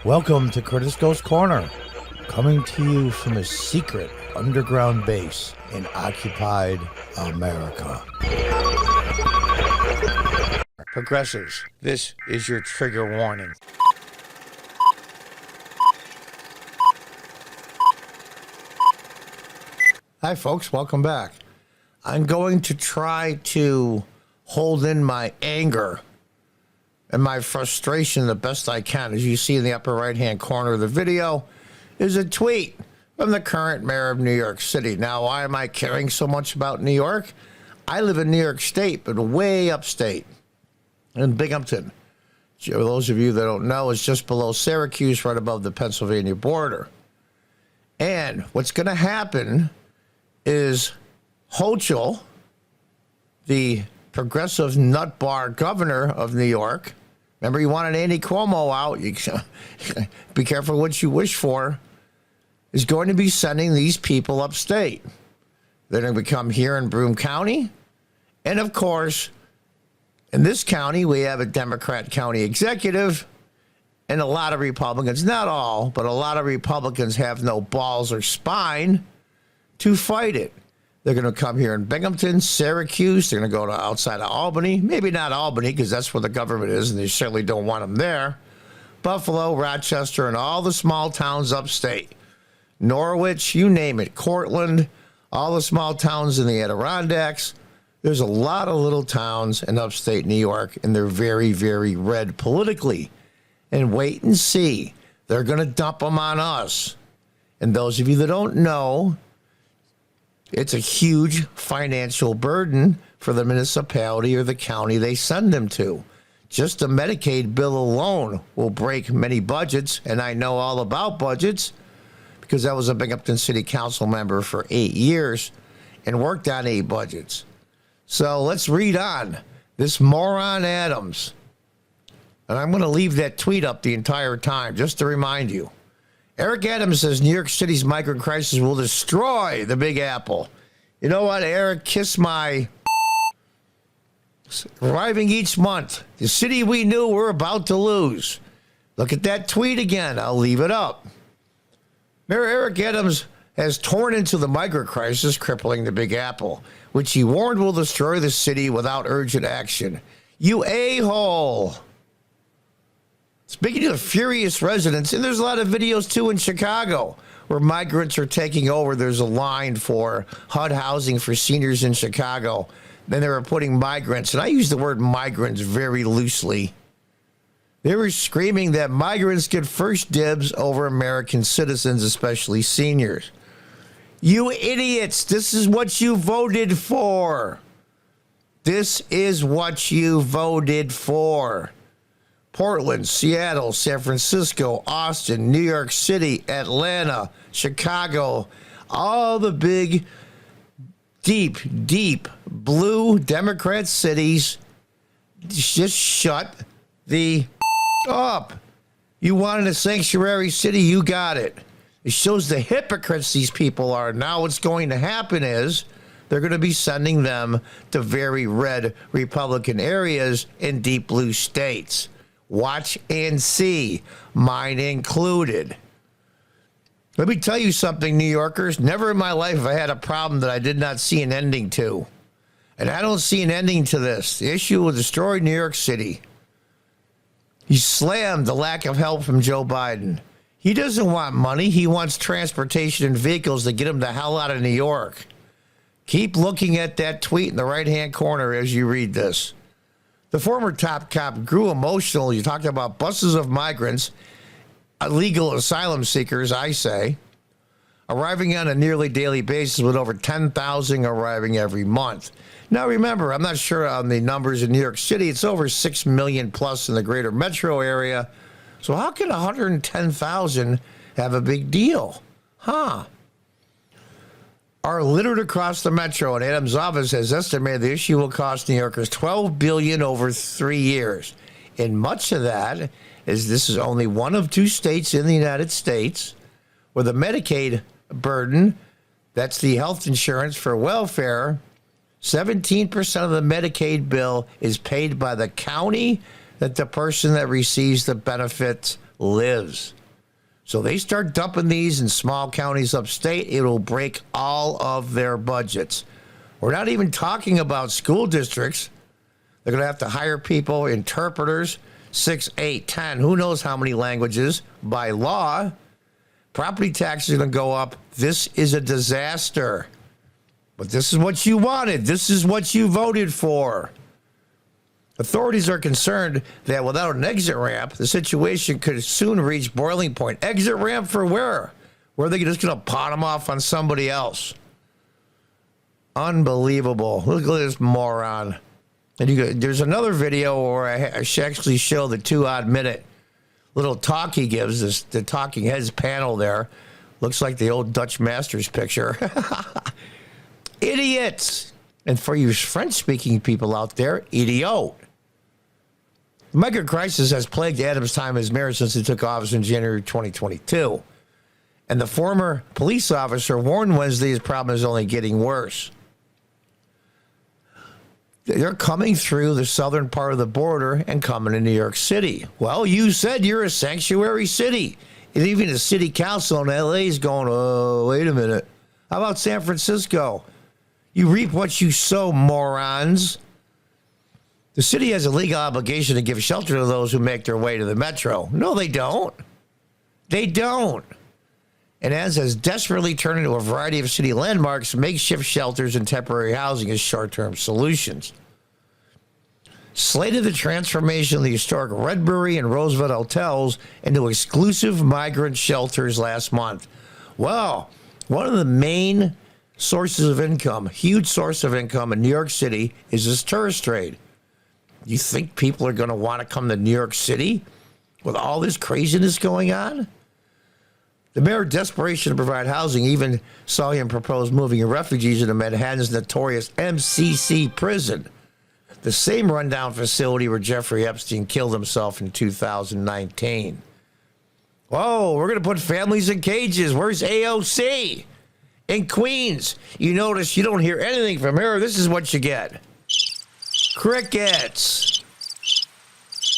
Welcome to Curtis Goes Corner, coming to you from a secret underground base in occupied America. Progressives, this is your trigger warning. Hi folks, welcome back. I'm going to try to hold in my anger and my frustration the best I can. As you see in the upper right-hand corner of the video is a tweet from the current mayor of New York City. Now, why am I caring so much about New York? I live in New York State, but way upstate in Binghamton. For those of you that don't know, it's just below Syracuse, right above the Pennsylvania border. And what's going to happen is Hochul, the progressive nutbar governor of New York, remember you wanted Andy Cuomo out, you be careful what you wish for, is going to be sending these people upstate. They're going to come here in Broome County. And of course, in this county, we have a Democrat county executive and a lot of Republicans, not all, but a lot of Republicans have no balls or spine to fight it. They're going to come here in Binghamton, Syracuse. They're going to go to outside of Albany. Maybe not Albany, because that's where the government is, and they certainly don't want them there. Buffalo, Rochester, and all the small towns upstate. Norwich, you name it. Cortland, all the small towns in the Adirondacks. There's a lot of little towns in upstate New York, and they're very, very red politically. And wait and see. They're going to dump them on us. And those of you that don't know, it's a huge financial burden for the municipality or the county they send them to. Just the Medicaid bill alone will break many budgets, and I know all about budgets because I was a Binghamton City Council member for 8 years and worked on 8 budgets. So let's read on. This moron Adams, and I'm going to leave that tweet up the entire time just to remind you. Eric Adams says New York City's migrant crisis will destroy the Big Apple. You know what, Eric? Kiss my... Arriving each month. The city we knew we're about to lose. Look at that tweet again. I'll leave it up. Mayor Eric Adams has torn into the migrant crisis crippling the Big Apple, which he warned will destroy the city without urgent action. You a-hole. Speaking of furious residents, and there's a lot of videos, too, in Chicago where migrants are taking over. There's a line for HUD housing for seniors in Chicago. Then they were putting migrants, and I use the word migrants very loosely. They were screaming that migrants get first dibs over American citizens, especially seniors. You idiots, this is what you voted for. This is what you voted for. Portland, Seattle, San Francisco, Austin, New York City, Atlanta, Chicago, all the big, deep, deep blue Democrat cities just shut the up. You wanted a sanctuary city, you got it. It shows the hypocrites these people are. Now what's going to happen is they're going to be sending them to very red Republican areas in deep blue states. Watch and see, mine included. Let me tell you something, New Yorkers. Never in my life have I had a problem that I did not see an ending to. And I don't see an ending to this. The issue will destroy New York City. He slammed the lack of help from Joe Biden. He doesn't want money. He wants transportation and vehicles to get him the hell out of New York. Keep looking at that tweet in the right-hand corner as you read this. The former top cop grew emotional. You talked about buses of migrants, illegal asylum seekers, I say, arriving on a nearly daily basis with over 10,000 arriving every month. Now, remember, I'm not sure on the numbers in New York City. It's over 6 million plus in the greater metro area. So how can 110,000 have a big deal? Are littered across the metro, and Adams' office has estimated the issue will cost New Yorkers $12 billion over 3 years. And much of that is this is only one of 2 states in the United States where the Medicaid burden, that's the health insurance for welfare, 17% of the Medicaid bill is paid by the county, that the person that receives the benefits lives. So they start dumping these in small counties upstate, it will break all of their budgets. We're not even talking about school districts. They're going to have to hire people, interpreters, 6, 8, 10, who knows how many languages by law. Property taxes are going to go up. This is a disaster. But this is what you wanted. This is what you voted for. Authorities are concerned that without an exit ramp, the situation could soon reach boiling point. Exit ramp for where? Where are they just going to pot them off on somebody else? Unbelievable. Look at this moron. And there's another video where I actually show the 2-odd-minute little talk he gives, the talking heads panel there. Looks like the old Dutch Masters picture. Idiots. And for you French-speaking people out there, idiot. The migrant crisis has plagued Adams' time as mayor since he took office in January 2022. And the former police officer warned Wednesday his problem is only getting worse. They're coming through the southern part of the border and coming to New York City. Well, you said you're a sanctuary city. And even the city council in LA is going, oh, wait a minute. How about San Francisco? You reap what you sow, morons. The city has a legal obligation to give shelter to those who make their way to the metro. No, they don't. They don't. And as has desperately turned into a variety of city landmarks, makeshift shelters and temporary housing as short-term solutions. Slated the transformation of the historic Redbury and Roosevelt hotels into exclusive migrant shelters last month. Well, one of the main sources of income, huge source of income in New York City is this tourist trade. You think people are going to want to come to New York City with all this craziness going on? The mayor's desperation to provide housing even saw him propose moving refugees into Manhattan's notorious MCC prison, the same rundown facility where Jeffrey Epstein killed himself in 2019. Whoa, we're going to put families in cages. Where's AOC? In Queens. You notice you don't hear anything from her. This is what you get. Crickets.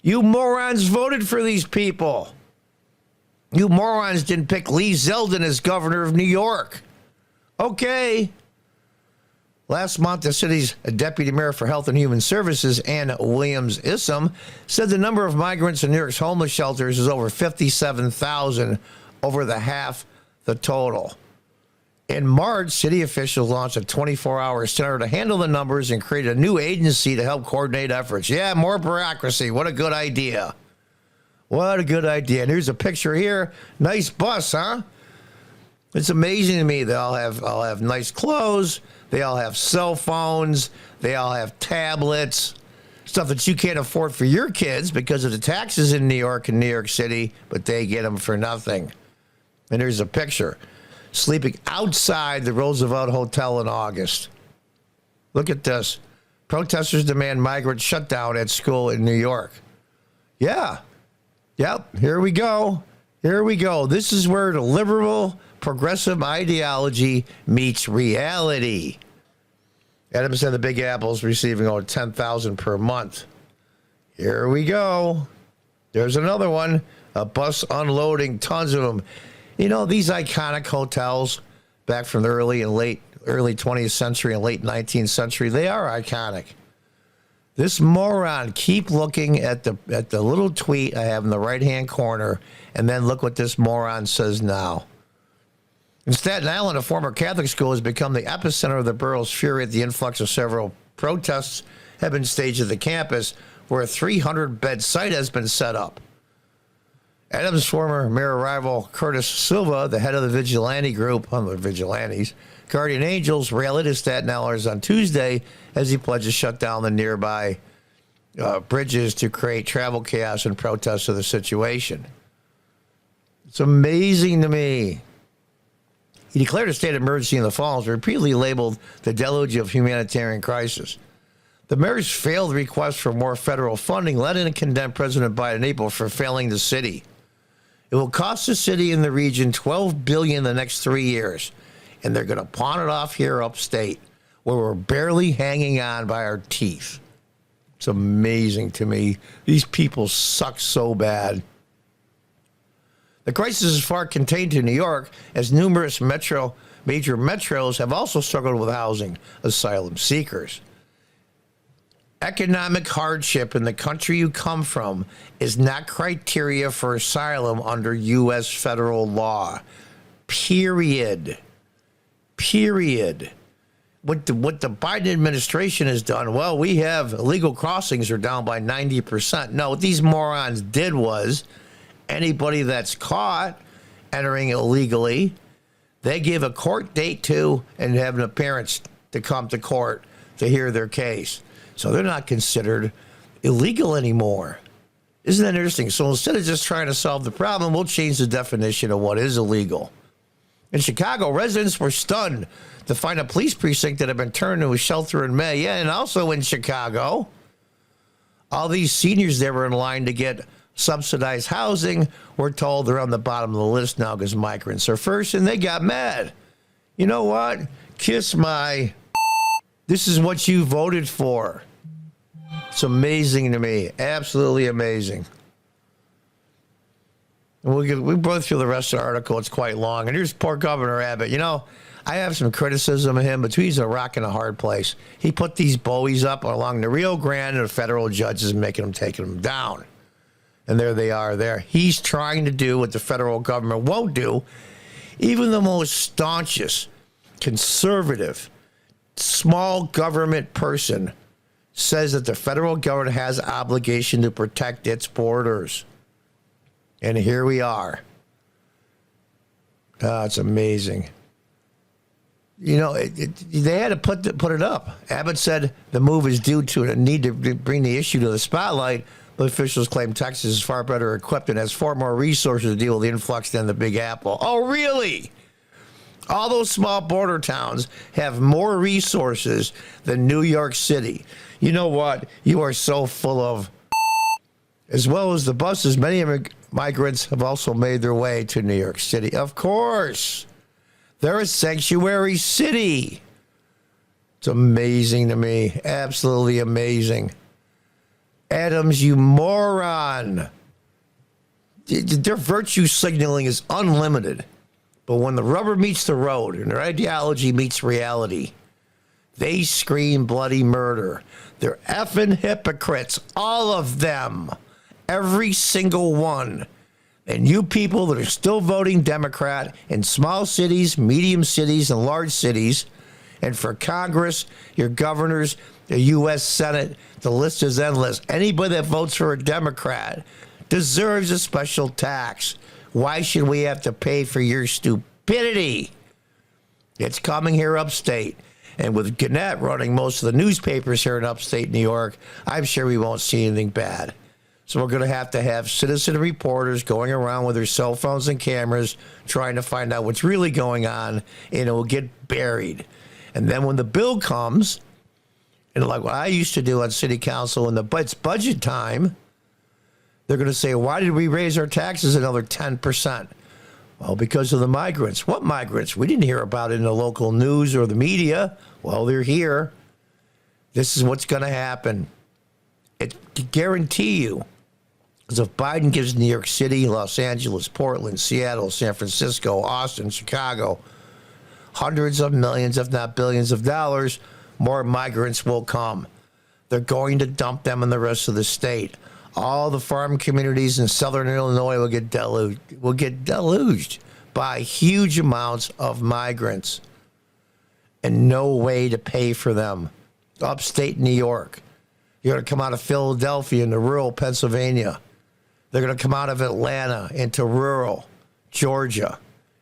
You morons voted for these people. You morons didn't pick Lee Zeldin as governor of New York. Okay. Last month, the city's deputy mayor for Health and Human Services, Ann Williams-Issam, said the number of migrants in New York's homeless shelters is over 57,000, over the half the total. In March, city officials launched a 24-hour center to handle the numbers and created a new agency to help coordinate efforts. Yeah, more bureaucracy. What a good idea. What a good idea. And here's a picture here. Nice bus, huh? It's amazing to me. They all have nice clothes. They all have cell phones. They all have tablets. Stuff that you can't afford for your kids because of the taxes in New York and New York City, but they get them for nothing. And here's a picture. Sleeping outside the Roosevelt Hotel in August. Look at this. Protesters demand migrant shutdown at school in New York. Yeah. Yep. Here we go. Here we go. This is where the liberal progressive ideology meets reality. Adams said the Big Apple's receiving over $10,000 per month. Here we go. There's another one. A bus unloading, tons of them. You know, these iconic hotels back from the early 20th century and late 19th century, they are iconic. This moron, keep looking at the little tweet I have in the right-hand corner, and then look what this moron says now. In Staten Island, a former Catholic school has become the epicenter of the borough's fury at the influx of several protests have been staged at the campus, where a 300-bed site has been set up. Adams' former mayor rival Curtis Silva, the head of the vigilante group, the Vigilantes, Guardian Angels, rallied his Staten Islanders on Tuesday as he pledged to shut down the nearby bridges to create travel chaos and protests of the situation. It's amazing to me. He declared a state of emergency in the fall and repeatedly labeled the deluge of humanitarian crisis. The mayor's failed request for more federal funding led in to condemn President Biden in April for failing the city. It will cost the city and the region $12 billion in the next 3 years, and they're going to pawn it off here upstate, where we're barely hanging on by our teeth. It's amazing to me. These people suck so bad. The crisis is far contained to New York, as numerous major metros have also struggled with housing asylum seekers. Economic hardship in the country you come from is not criteria for asylum under U.S. federal law. Period. What the Biden administration has done, well, we have illegal crossings are down by 90%. No, what these morons did was anybody that's caught entering illegally, they give a court date to and have an appearance to come to court to hear their case. So they're not considered illegal anymore. Isn't that interesting? So instead of just trying to solve the problem, we'll change the definition of what is illegal. In Chicago, residents were stunned to find a police precinct that had been turned into a shelter in May. Yeah, and also in Chicago, all these seniors that were in line to get subsidized housing were told they're on the bottom of the list now because migrants are first, and they got mad. You know what? Kiss my... This is what you voted for. It's amazing to me. Absolutely amazing. We'll go through the rest of the article. It's quite long. And here's poor Governor Abbott. You know, I have some criticism of him, but he's a rock in a hard place. He put these buoys up along the Rio Grande, and the federal judges taking them down. And there they are there. He's trying to do what the federal government won't do. Even the most staunchest, conservative, small government person says that the federal government has an obligation to protect its borders. And here we are. It's amazing. You know, they had to put it up. Abbott said the move is due to a need to bring the issue to the spotlight, but officials claim Texas is far better equipped and has far more resources to deal with the influx than the Big Apple. Oh, really? All those small border towns have more resources than New York City. You know what? You are so full of... As well as the buses, many migrants have also made their way to New York City. Of course. They're a sanctuary city. It's amazing to me. Absolutely amazing. Adams, you moron. Their virtue signaling is unlimited. But when the rubber meets the road and their ideology meets reality, they scream bloody murder. They're effing hypocrites, all of them. Every single one. And you people that are still voting Democrat in small cities, medium cities, and large cities, and for Congress, your governors, the U.S. Senate, the list is endless. Anybody that votes for a Democrat deserves a special tax. Why should we have to pay for your stupidity? It's coming here upstate. And with Gannett running most of the newspapers here in upstate New York, I'm sure we won't see anything bad. So we're going to have citizen reporters going around with their cell phones and cameras trying to find out what's really going on, and it will get buried. And then when the bill comes, and like what I used to do on city council when it's budget time, they're going to say, why did we raise our taxes another 10%? Well, because of the migrants. What migrants? We didn't hear about it in the local news or the media. Well, they're here. This is what's going to happen. I guarantee you. Because if Biden gives New York City, Los Angeles, Portland, Seattle, San Francisco, Austin, Chicago, hundreds of millions, if not billions of dollars, more migrants will come. They're going to dump them in the rest of the state. All the farm communities in southern Illinois will get deluged by huge amounts of migrants and no way to pay for them. Upstate New York. You're going to come out of Philadelphia into rural Pennsylvania. They're going to come out of Atlanta into rural Georgia.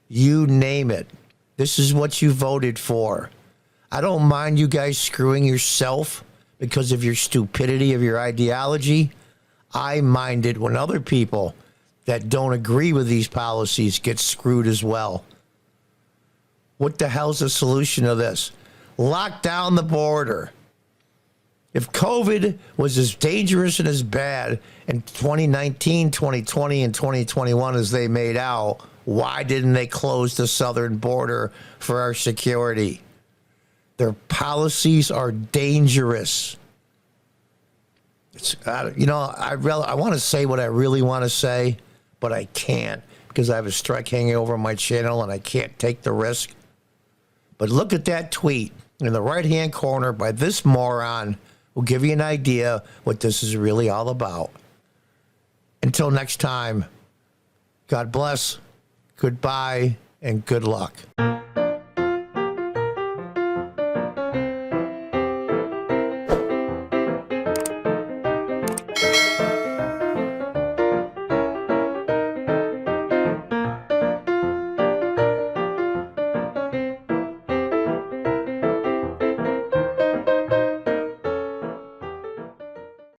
You name it. This is what you voted for. I don't mind you guys screwing yourself because of your stupidity, of your ideology. I mind it when other people that don't agree with these policies get screwed as well. What the hell's the solution to this? Lock down the border. If COVID was as dangerous and as bad in 2019, 2020, and 2021 as they made out, why didn't they close the southern border for our security? Their policies are dangerous. It's, I want to say what I really want to say, but I can't because I have a strike hanging over my channel and I can't take the risk. But look at that tweet in the right-hand corner by this moron. Will give you an idea what this is really all about. Until next time, God bless, goodbye, and good luck.